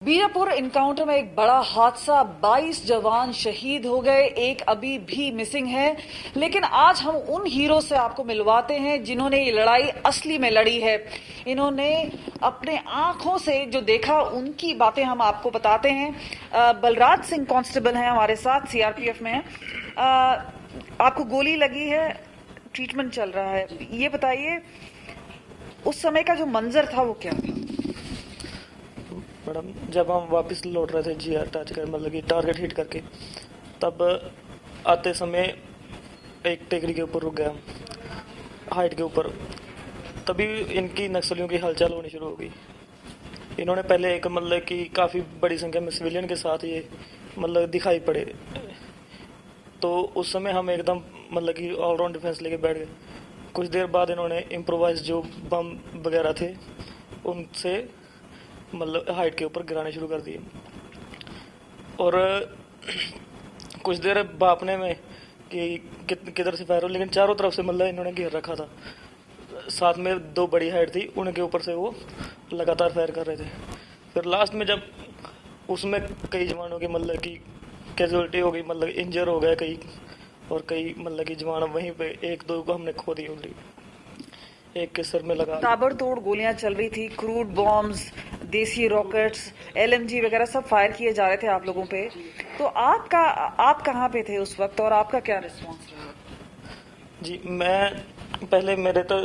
Bijapur encounter में एक बड़ा हादसा, 22 जवान शहीद हो गए, एक अभी भी मिसिंग है। लेकिन आज हम उन हीरो से आपको मिलवाते हैं जिन्होंने ये लड़ाई असली में लड़ी है। इन्होंने अपने आंखों से जो देखा उनकी बातें हम आपको बताते हैं। बलराज सिंह कांस्टेबल हैं हमारे साथ, सीआरपीएफ में हैं। आपको गोली लगी है, ट्रीटमेंट चल रहा है, ये बताइए उस समय का जो मंजर था वो क्या था? मैडम, जब हम वापस लौट रहे थे जीआर टच कर मतलब कि टारगेट हिट करके, तब आते समय एक टेकरी के ऊपर रुक गया, हाइट के ऊपर। तभी इनकी नक्सलियों की हलचल होनी शुरू हो गई। इन्होंने पहले एक मतलब कि काफ़ी बड़ी संख्या में सिविलियन के साथ ये मतलब दिखाई पड़े, तो उस समय हम एकदम मतलब कि ऑलराउंड डिफेंस लेके बैठ गए। कुछ देर बाद इन्होंने इम्प्रोवाइज जो बम वगैरह थे उनसे मतलब हाइट के ऊपर गिराने शुरू कर दिए। और कुछ देर भापने में कि किधर से फायर हो, लेकिन चारों तरफ से मतलब इन्होंने घेर रखा था। साथ में दो बड़ी हाइट थी, उनके ऊपर से वो लगातार फायर कर रहे थे। फिर लास्ट में जब उसमें कई जवानों की मतलब कि कैजुअलिटी हो गई, मतलब इंजर हो गए कई, और कई मतलब कि जवान वहीं पे एक दो को हमने खो दी ऑलरेडी। एक के सर में लगा, ताबड़तोड़ गोलियां चल रही थी, क्रूड बॉम्ब्स, देसी रॉकेट्स, एलएमजी वगैरह सब फायर किए जा रहे थे आप लोगों पे। तो आप कहाँ पे थे उस वक्त और आपका क्या रिस्पॉन्स रहा? जी मैं पहले मेरे तो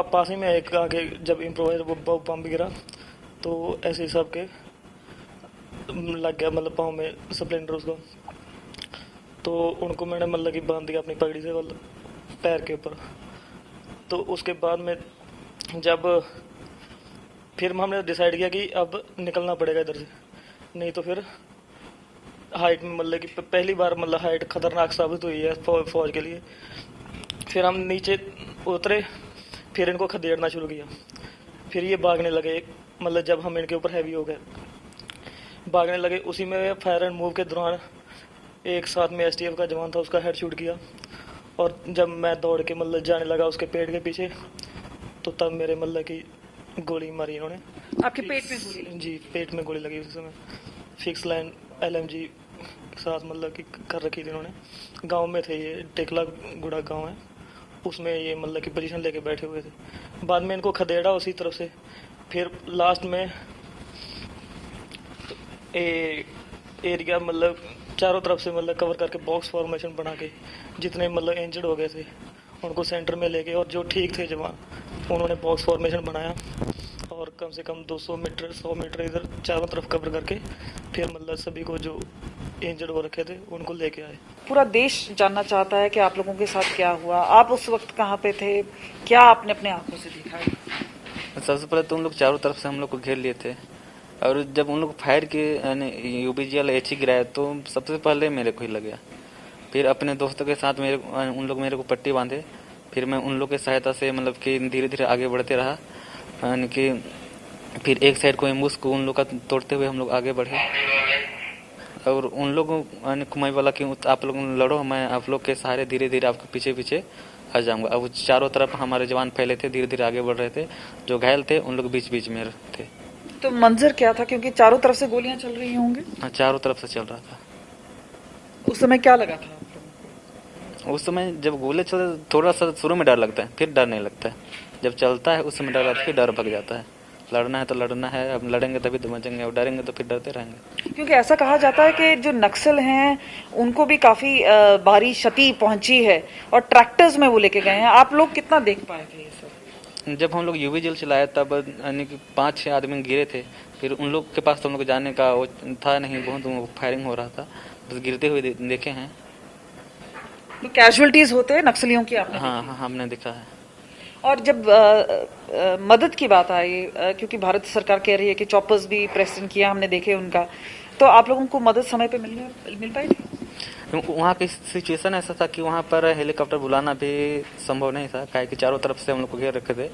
पास ही में एक आगे जब इम्प्रोवाइज वो बम गिरा तो ऐसे ही सब के लग गया मतलब पाँव में स्प्लेंडर उसको। तो उनको मैंने मतलब कि बांध दिया अपनी पगड़ी से पैर के ऊपर। तो उसके बाद में जब फिर हमने डिसाइड किया कि अब निकलना पड़ेगा इधर से, नहीं तो फिर हाइट में मतलब कि पहली बार मतलब हाइट खतरनाक साबित हुई है फौज के लिए। फिर हम नीचे उतरे, फिर इनको खदेड़ना शुरू किया। फिर ये भागने लगे, मतलब जब हम इनके ऊपर हैवी हो गए भागने लगे। उसी में फायर एंड मूव के दौरान एक साथ में एसटीएफ का जवान था, उसका हेड शूट किया। और जब मैं दौड़ के मतलब जाने लगा उसके पेट के पीछे, तो तब मेरे मतलब कि गोली मारी इन्होंने। आपके पेट में गोली? जी, पेट में गोली लगी उस समय। फिक्स लाइन एलएमजी के साथ मतलब कि कर रखी थी इन्होंने। गांव में थे ये, टेकला गुड़ा गांव है, उसमें ये मतलब कि पोजीशन लेके बैठे हुए थे। बाद में इनको खदेड़ा उसी तरफ से। फिर लास्ट में एरिया मतलब चारों तरफ से मतलब कवर करके बॉक्स फॉर्मेशन बना के जितने मतलब इंजर्ड हो गए थे उनको सेंटर में लेके, और जो ठीक थे जवान उन्होंने बॉक्स फॉर्मेशन बनाया और कम से कम 200 मीटर 100 मीटर इधर चारों तरफ कवर करके फिर मतलब सभी को जो इंजर्ड हो रखे थे उनको लेके आए। पूरा देश जानना चाहता है कि आप लोगों के साथ क्या हुआ, आप उस वक्त कहाँ पे थे, क्या आपने अपने आंखों से देखा है? सबसे पहले तो उन लोग चारों तरफ से हम लोग को घेर लिए थे, और जब उन लोग फायर किए यूबीजी वाला एच गिराया तो सबसे पहले मेरे को ही लग गया। फिर अपने दोस्तों के साथ उन लोग मेरे को पट्टी बांधे। फिर मैं उन लोग की सहायता से मतलब कि धीरे धीरे आगे बढ़ते रहा, यानी कि फिर एक साइड को एम्बुश को उन लोग का तोड़ते हुए हम लोग आगे बढ़े। और उन लोगों कुमाई वाला कि आप लोग लड़ो, मैं आप लोग के सहारे धीरे धीरे आपके पीछे पीछे आ जाऊंगा। अब चारों तरफ हमारे जवान फैले थे, धीरे धीरे आगे बढ़ रहे थे। जो घायल थे उन लोग बीच बीच में थे। तो मंजर क्या था, क्योंकि चारों तरफ से गोलियां चल रही होंगी? हाँ, चारों तरफ से चल रहा था। उस समय क्या लगा था आप लोगों को? उस समय जब गोले चलते थोड़ा सा शुरू में डर लगता है, फिर डर नहीं लगता है। जब चलता है उस समय डर लगता है, फिर डर भग जाता है। लड़ना है तो लड़ना है, अब लड़ेंगे तभी तो बचेंगे, और डरेंगे तो फिर डरते रहेंगे। क्योंकि ऐसा कहा जाता है कि जो नक्सल हैं उनको भी काफी भारी क्षति पहुंची है और ट्रैक्टर्स में वो लेके गए हैं। आप लोग कितना देख पाए थे ये सब? जब हम लोग यूवी जेल चलाए तब यानी कि 5-6 आदमी गिरे थे। फिर उन लोग के पास तो हम लोग जाने का वो था नहीं, बहुत फायरिंग हो रहा था, बस गिरते हुए देखे हैं। तो कैजुअलिटीज होते हैं नक्सलियों की आपने? हाँ हाँ, हमने देखा है। और जब मदद की बात आई, क्योंकि भारत सरकार कह रही है कि चॉपर्स भी प्रेसिडेंट किया, हमने देखे उनका, तो आप लोगों को मदद समय पे मिल पाई थी? वहाँ की सिचुएशन ऐसा था कि वहाँ पर हेलीकॉप्टर बुलाना भी संभव नहीं था, काहे कि चारों तरफ से हम लोग को घेर रखे थे।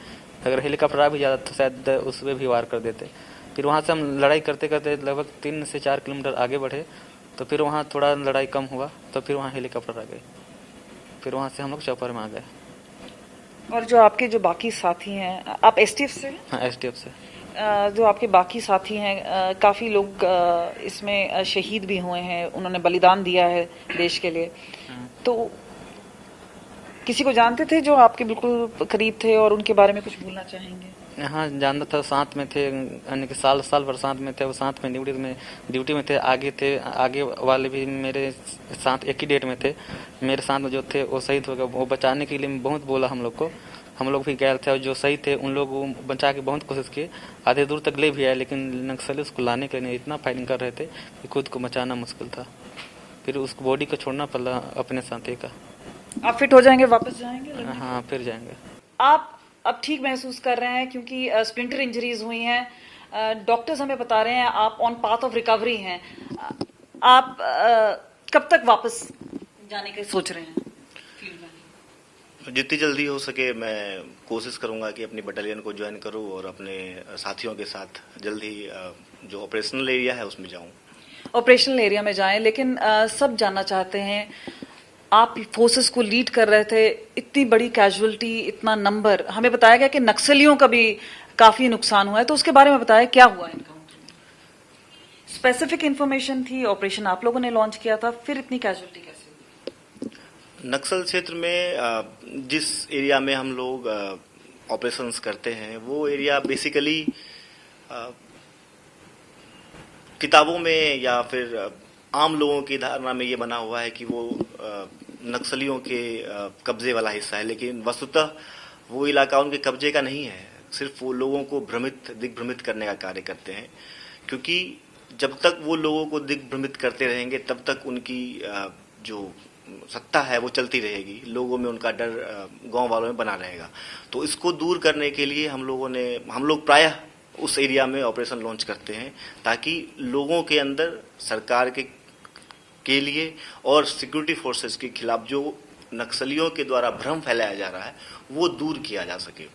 अगर हेलीकॉप्टर आ भी जाता तो शायद उस पर भी वार कर देते। फिर वहाँ से हम लड़ाई करते करते लगभग 3 से 4 किलोमीटर आगे बढ़े, तो फिर वहाँ थोड़ा लड़ाई कम हुआ, तो फिर वहाँ हेलीकॉप्टर आ गए। फिर वहाँ से हम लोग चौपर में आ गए। और जो आपके जो बाकी साथी हैं, आप एसटीएफ से? हाँ, एसटीएफ से। जो आपके बाकी साथी हैं, काफ़ी लोग इसमें शहीद भी हुए हैं, उन्होंने बलिदान दिया है देश के लिए, तो किसी को जानते थे जो आपके बिल्कुल करीब थे और उनके बारे में कुछ बोलना चाहेंगे? हाँ, जानता था, साथ में थे, यानी कि साल भर साथ में थे, वो साथ में ड्यूटी में थे, आगे वाले भी मेरे साथ एक ही डेट में थे, मेरे साथ में जो थे वो शहीद हो गए। वो बचाने के लिए बहुत बोला हम लोग को, हम लोग भी गए थे और जो सही थे उन लोग को बचा के बहुत कोशिश किए, आधे दूर तक ले भी आए, लेकिन नक्सली उसको लाने के लिए इतना फायरिंग कर रहे थे कि खुद को बचाना मुश्किल था। फिर उस बॉडी को छोड़ना पड़ा अपने साथी का। आप फिट हो जाएंगे, वापस जाएंगे? हाँ, फिर जाएंगे। आप अब ठीक महसूस कर रहे हैं क्योंकि स्प्लिंटर इंजरीज हुई हैं, डॉक्टर्स हमें बता रहे हैं आप ऑन पाथ ऑफ रिकवरी हैं, आप कब तक वापस जाने का सोच रहे हैं? जितनी जल्दी हो सके मैं कोशिश करूंगा कि अपनी बटालियन को ज्वाइन करूं और अपने साथियों के साथ जल्द ही जो ऑपरेशनल एरिया है उसमें जाऊं। ऑपरेशनल एरिया में जाएं, लेकिन सब जानना चाहते हैं, आप फोर्सेस को लीड कर रहे थे, इतनी बड़ी कैजुअलिटी, इतना नंबर, हमें बताया गया कि नक्सलियों का भी काफी नुकसान हुआ है, तो उसके बारे में बताया क्या हुआ एनकाउंटर में? स्पेसिफिक इंफॉर्मेशन थी, ऑपरेशन आप लोगों ने लॉन्च किया था, फिर इतनी कैजुअलिटी कैसे? नक्सल क्षेत्र में जिस एरिया में हम लोग ऑपरेशंस करते हैं वो एरिया बेसिकली किताबों में या फिर आम लोगों की धारणा में ये बना हुआ है कि वो नक्सलियों के कब्जे वाला हिस्सा है, लेकिन वस्तुतः वो इलाका उनके कब्जे का नहीं है, सिर्फ वो लोगों को दिग्भ्रमित करने का कार्य करते हैं, क्योंकि जब तक वो लोगों को दिग्भ्रमित करते रहेंगे तब तक उनकी जो सत्ता है वो चलती रहेगी, लोगों में उनका डर गांव वालों में बना रहेगा। तो इसको दूर करने के लिए हम लोग प्रायः उस एरिया में ऑपरेशन लॉन्च करते हैं ताकि लोगों के अंदर सरकार के लिए और सिक्योरिटी फोर्सेस के खिलाफ जो नक्सलियों के द्वारा भ्रम फैलाया जा रहा है वो दूर किया जा सके।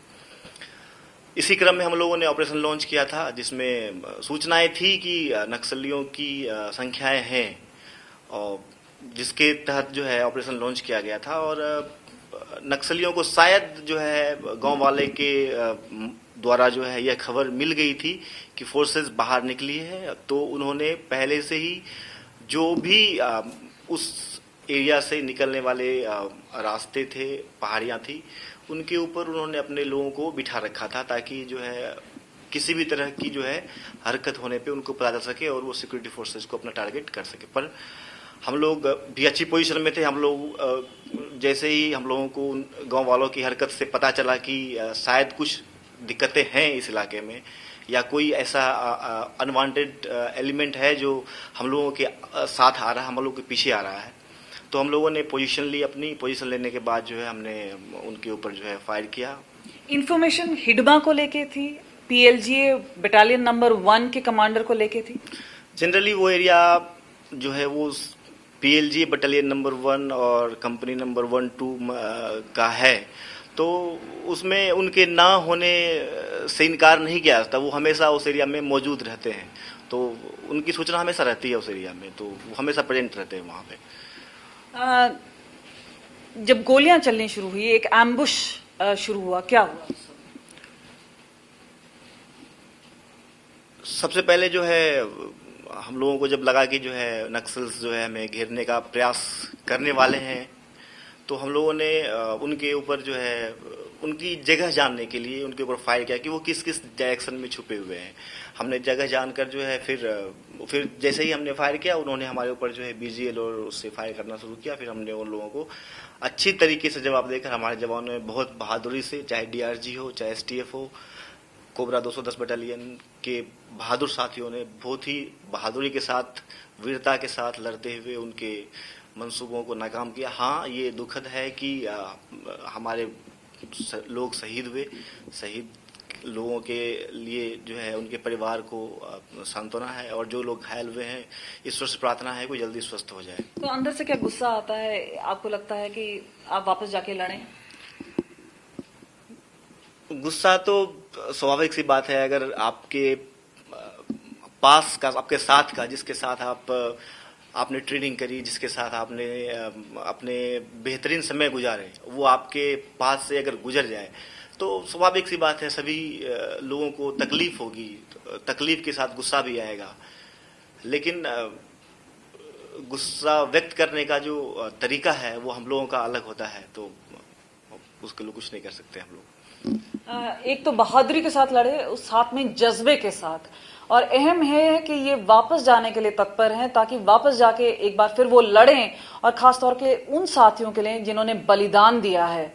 इसी क्रम में हम लोगों ने ऑपरेशन लॉन्च किया था जिसमें सूचनाएं थी कि नक्सलियों की संख्याएं हैं और जिसके तहत जो है ऑपरेशन लॉन्च किया गया था। और नक्सलियों को शायद जो है गांव वाले के द्वारा जो है यह खबर मिल गई थी कि फोर्सेस बाहर निकली है, तो उन्होंने पहले से ही जो भी उस एरिया से निकलने वाले रास्ते थे, पहाड़ियां थी, उनके ऊपर उन्होंने अपने लोगों को बिठा रखा था ताकि जो है किसी भी तरह की जो है हरकत होने पे उनको पता चल सके और वो सिक्योरिटी फोर्सेस को अपना टारगेट कर सके। पर हम लोग भी अच्छी पोजीशन में थे। हम लोग जैसे ही हम लोगों को गांव वालों की हरकत से पता चला कि शायद कुछ दिक्कतें हैं इस इलाके में या कोई ऐसा अनवांटेड एलिमेंट है जो हम लोगों के साथ आ रहा है, हम लोगों के पीछे आ रहा है, तो हम लोगों ने पोजीशन ली। अपनी पोजीशन लेने के बाद जो है हमने उनके ऊपर जो है फायर किया। इंफॉर्मेशन हिडमा को लेके थी, पीएलजीए बटालियन नंबर 1 के कमांडर को लेके थी? जनरली वो एरिया जो है वो पीएलजी बटालियन नंबर 1 और कंपनी नंबर 1-2 का है, तो उसमें उनके ना होने से इनकार नहीं किया जाता। वो हमेशा उस एरिया में मौजूद रहते हैं, तो उनकी सूचना हमेशा रहती है उस एरिया में, तो वो हमेशा प्रेजेंट रहते हैं वहाँ पे। जब गोलियां चलनी शुरू हुई, एक एम्बुश शुरू हुआ, क्या हुआ? सबसे पहले जो है हम लोगों को जब लगा कि जो है नक्सल्स जो है हमें घेरने का प्रयास करने वाले हैं, तो हम लोगों ने उनके ऊपर जो है उनकी जगह जानने के लिए उनके ऊपर फायर किया कि वो किस किस डायरेक्शन में छुपे हुए हैं। हमने जगह जानकर जो है फिर जैसे ही हमने फायर किया उन्होंने हमारे ऊपर जो है बीजीएल और उससे फायर करना शुरू किया। फिर हमने उन लोगों को अच्छी तरीके से जवाब देकर हमारे जवानों ने बहुत बहादुरी से, चाहे डीआरजी हो चाहे एसटीएफ हो, कोबरा 210 बटालियन के बहादुर साथियों ने बहुत ही बहादुरी के साथ, वीरता के साथ लड़ते हुए उनके मंसूबों को नाकाम किया। हाँ, ये दुखद है कि हमारे लोग शहीद हुए। शहीद लोगों के लिए जो है उनके परिवार को सांत्वना है और जो लोग घायल हुए हैं ईश्वर से प्रार्थना है कि जल्दी स्वस्थ हो जाए। तो अंदर से क्या गुस्सा आता है? आपको लगता है कि आप वापस जाके लड़ें? गुस्सा तो स्वाभाविक सी बात है। अगर आपके पास का, आपके साथ का, जिसके साथ आपने ट्रेनिंग करी, जिसके साथ आपने अपने बेहतरीन समय गुजारे, वो आपके पास से अगर गुजर जाए, तो स्वाभाविक सी बात है, सभी लोगों को तकलीफ होगी, तकलीफ के साथ गुस्सा भी आएगा, लेकिन गुस्सा व्यक्त करने का जो तरीका है वो हम लोगों का अलग होता है, तो उसके लिए कुछ नहीं कर सकते हम लोग। एक तो बहादुरी के साथ लड़े, उस साथ में जज्बे के साथ, और अहम है कि ये वापस जाने के लिए तत्पर हैं ताकि वापस जाके एक बार फिर वो लड़ें, और खास तौर के उन साथियों के लिए जिन्होंने बलिदान दिया है।